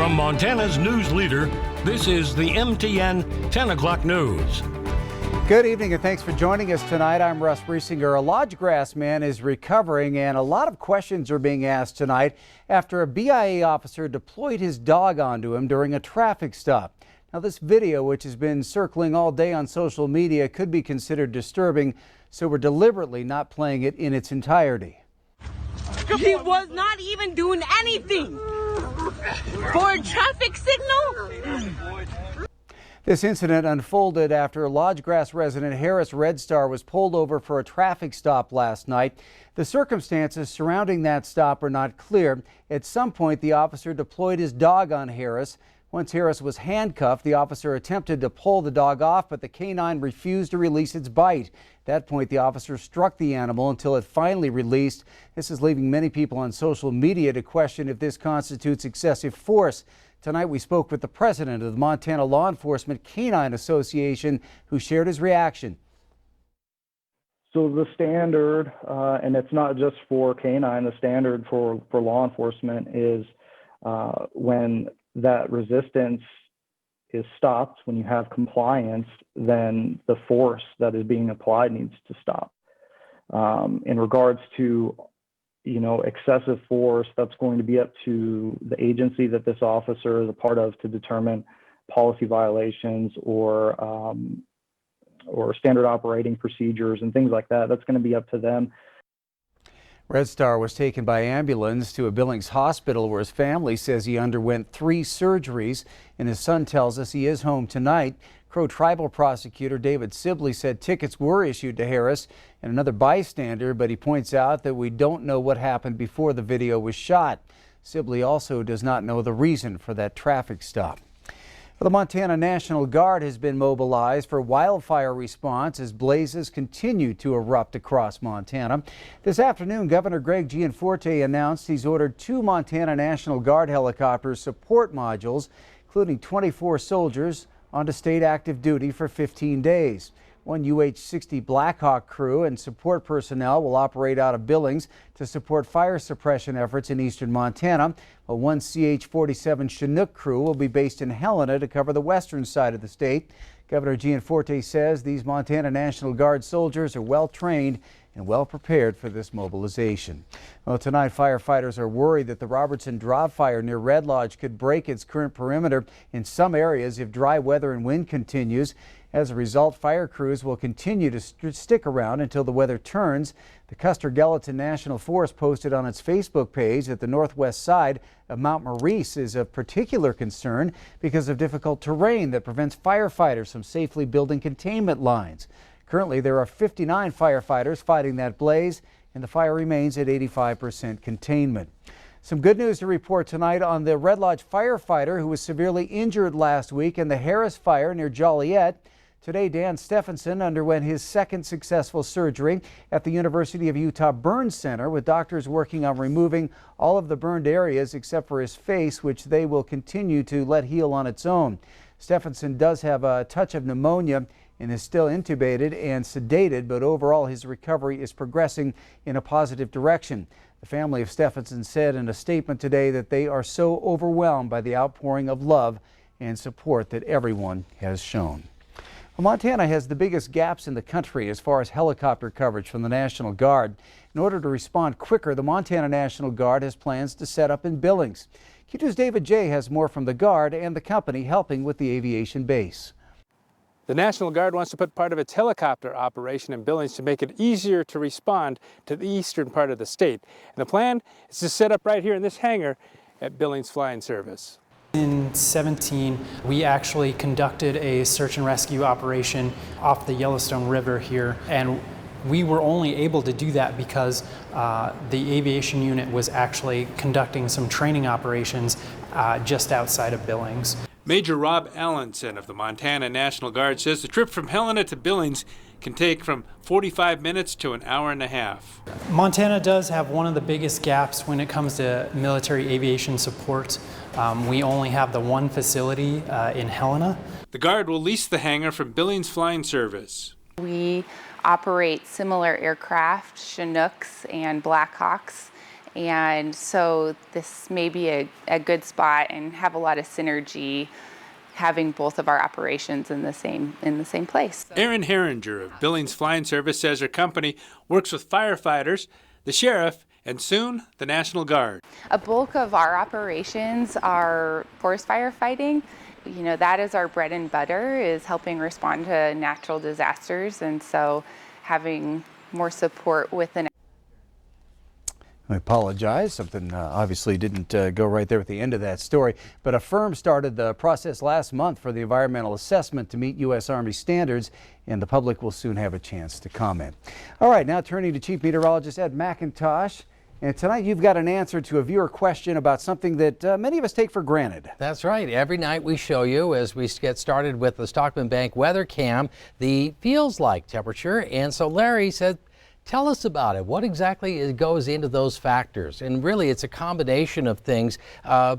From Montana's news leader, this is the MTN 10 o'clock news. Good evening and thanks for joining us tonight. I'm Russ Riesinger. A Lodgegrass man is recovering and a lot of questions are being asked tonight after a BIA officer deployed his dog onto him during a traffic stop. Now this video, which has been circling all day on social media, could be considered disturbing, so we're deliberately not playing it in its entirety. He was not even doing anything for a traffic signal. This incident unfolded after Lodgegrass resident Harris Red Star was pulled over for a traffic stop last night. The circumstances surrounding that stop are not clear. At some point, the officer deployed his dog on Harris. Once Harris was handcuffed, the officer attempted to pull the dog off, but the canine refused to release its bite. At that point, the officer struck the animal until it finally released. This is leaving many people on social media to question if this constitutes excessive force. Tonight, we spoke with the president of the Montana Law Enforcement Canine Association, who shared his reaction. So the standard, and it's not just for canine, the standard for law enforcement is when that resistance is stopped, when you have compliance, then the force that is being applied needs to stop. In regards to excessive force, that's going to be up to the agency that this officer is a part of to determine policy violations or standard operating procedures and things like that. That's going to be up to them. Red Star was taken by ambulance to a Billings hospital where his family says he underwent 3 surgeries, and his son tells us he is home tonight. Crow Tribal prosecutor David Sibley said tickets were issued to Harris and another bystander, but he points out that we don't know what happened before the video was shot. Sibley also does not know the reason for that traffic stop. The Montana National Guard has been mobilized for wildfire response as blazes continue to erupt across Montana. This afternoon, Governor Greg Gianforte announced he's ordered 2 Montana National Guard helicopters support modules, including 24 soldiers, onto state active duty for 15 days. One UH-60 Blackhawk crew and support personnel will operate out of Billings to support fire suppression efforts in eastern Montana, while one CH-47 Chinook crew will be based in Helena to cover the western side of the state. Governor Gianforte says these Montana National Guard soldiers are well trained and well prepared for this mobilization. Well, tonight, firefighters are worried that the Robertson Drop Fire near Red Lodge could break its current perimeter in some areas if dry weather and wind continues. As a result, fire crews will continue to stick around until the weather turns. The Custer-Gallatin National Forest posted on its Facebook page that the northwest side of Mount Maurice is of particular concern because of difficult terrain that prevents firefighters from safely building containment lines. Currently, there are 59 firefighters fighting that blaze, and the fire remains at 85% containment. Some good news to report tonight on the Red Lodge firefighter who was severely injured last week in the Harris fire near Joliet. Today, Dan Stephenson underwent his second successful surgery at the University of Utah Burn Center, with doctors working on removing all of the burned areas except for his face, which they will continue to let heal on its own. Stephenson does have a touch of pneumonia and is still intubated and sedated, but overall his recovery is progressing in a positive direction. The family of Stephenson said in a statement today that they are so overwhelmed by the outpouring of love and support that everyone has shown. Well, Montana has the biggest gaps in the country as far as helicopter coverage from the National Guard. In order to respond quicker, the Montana National Guard has plans to set up in Billings. Q2's David J. has more from the Guard and the company helping with the aviation base. The National Guard wants to put part of its helicopter operation in Billings to make it easier to respond to the eastern part of the state. And the plan is to set up right here in this hangar at Billings Flying Service. In 2017, we actually conducted a search and rescue operation off the Yellowstone River here, and we were only able to do that because the aviation unit was actually conducting some training operations just outside of Billings. Major Rob Allenson of the Montana National Guard says the trip from Helena to Billings can take from 45 minutes to an hour and a half. Montana does have one of the biggest gaps when it comes to military aviation support. We only have the one facility in Helena. The Guard will lease the hangar from Billings Flying Service. We operate similar aircraft, Chinooks and Blackhawks, And so this may be a good spot and have a lot of synergy having both of our operations in the same place. Erin Herringer of Billings Flying Service says her company works with firefighters, the sheriff, and soon the National Guard. A bulk of our operations are forest firefighting. You know, that is our bread and butter, is helping respond to natural disasters, and so having more support with an I apologize. Something obviously didn't go right there at the end of that story. But a firm started the process last month for the environmental assessment to meet U.S. Army standards, and the public will soon have a chance to comment. All right, now turning to Chief Meteorologist Ed McIntosh. And tonight you've got an answer to a viewer question about something that many of us take for granted. That's right. Every night we show you, as we get started with the Stockman Bank weather cam, the feels like temperature. And so Larry said, tell us about it. What exactly goes into those factors? And really, it's a combination of things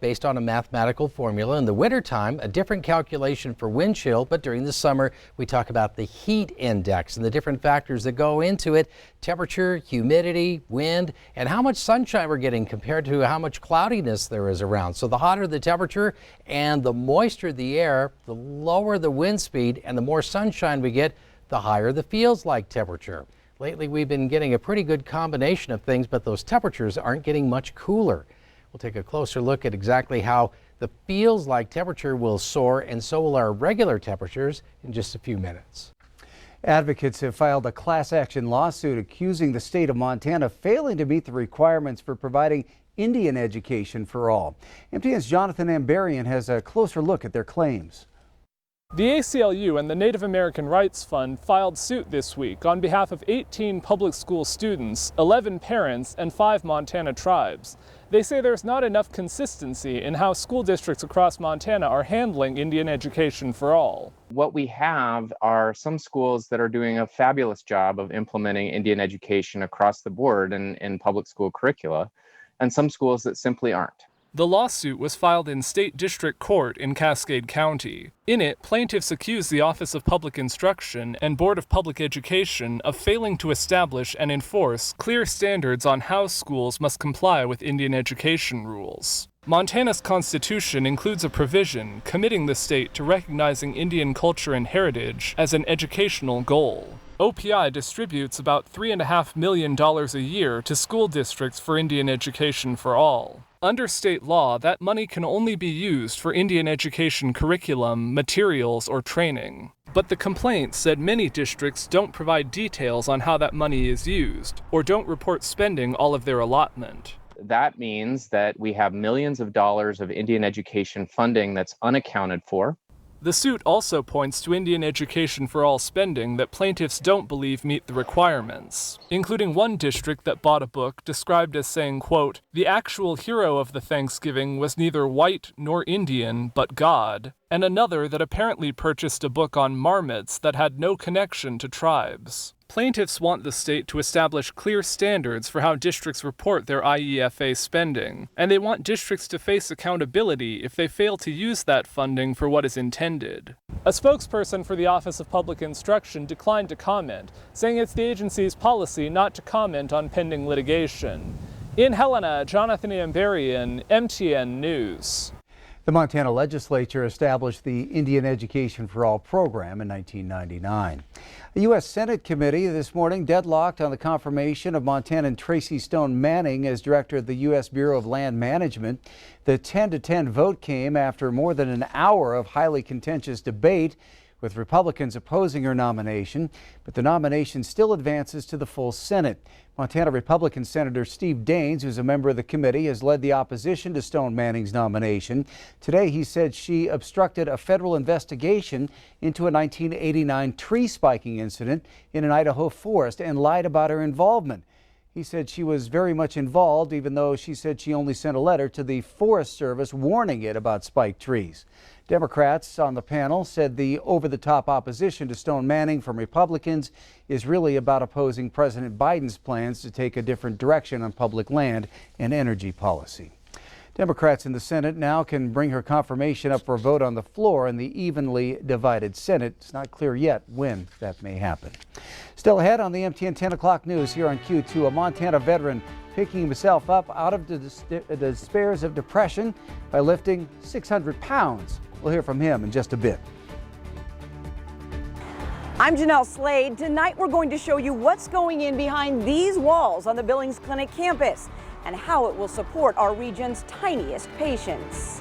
based on a mathematical formula. In the wintertime, a different calculation for wind chill, but during the summer, we talk about the heat index and the different factors that go into it: temperature, humidity, wind, and how much sunshine we're getting compared to how much cloudiness there is around. So the hotter the temperature and the moister the air, the lower the wind speed, and the more sunshine we get, the higher the feels like temperature. Lately, we've been getting a pretty good combination of things, but those temperatures aren't getting much cooler. We'll take a closer look at exactly how the feels like temperature will soar, and so will our regular temperatures, in just a few minutes. Advocates have filed a class action lawsuit accusing the state of Montana of failing to meet the requirements for providing Indian education for all. MTN's Jonathan Ambarian has a closer look at their claims. The ACLU and the Native American Rights Fund filed suit this week on behalf of 18 public school students, 11 parents, and 5 Montana tribes. They say there's not enough consistency in how school districts across Montana are handling Indian education for all. What we have are some schools that are doing a fabulous job of implementing Indian education across the board in public school curricula, and some schools that simply aren't. The lawsuit was filed in State District Court in Cascade County. In it, plaintiffs accuse the Office of Public Instruction and Board of Public Education of failing to establish and enforce clear standards on how schools must comply with Indian education rules. Montana's Constitution includes a provision committing the state to recognizing Indian culture and heritage as an educational goal. OPI distributes about $3.5 million a year to school districts for Indian education for all. Under state law, that money can only be used for Indian education curriculum, materials, or training. But the complaint said many districts don't provide details on how that money is used, or don't report spending all of their allotment. That means that we have millions of dollars of Indian education funding that's unaccounted for. The suit also points to Indian education for all spending that plaintiffs don't believe meet the requirements, including one district that bought a book described as saying, quote, "The actual hero of the Thanksgiving was neither white nor Indian, but God," and another that apparently purchased a book on marmots that had no connection to tribes. Plaintiffs want the state to establish clear standards for how districts report their IEFA spending, and they want districts to face accountability if they fail to use that funding for what is intended. A spokesperson for the Office of Public Instruction declined to comment, saying it's the agency's policy not to comment on pending litigation. In Helena, Jonathan Ambarian, MTN News. The Montana legislature established the Indian Education for All program in 1999. A U.S. Senate committee this morning deadlocked on the confirmation of Montanan Tracy Stone Manning as director of the U.S. Bureau of Land Management. The 10-10 vote came after more than an hour of highly contentious debate, with Republicans opposing her nomination, but the nomination still advances to the full Senate. Montana Republican Senator Steve Daines, who's a member of the committee, has led the opposition to Stone Manning's nomination. Today, he said she obstructed a federal investigation into a 1989 tree spiking incident in an Idaho forest and lied about her involvement. He said she was very much involved, even though she said she only sent a letter to the Forest Service warning it about spiked trees. Democrats on the panel said the over-the-top opposition to Stone Manning from Republicans is really about opposing President Biden's plans to take a different direction on public land and energy policy. Democrats in the Senate now can bring her confirmation up for a vote on the floor in the evenly divided Senate. It's not clear yet when that may happen. Still ahead on the MTN 10 o'clock news here on Q2, a Montana veteran picking himself up out of the despairs of depression by lifting 600 pounds. We'll hear from him in just a bit. I'm Janelle Slade. Tonight we're going to show you what's going in behind these walls on the Billings Clinic campus and how it will support our region's tiniest patients.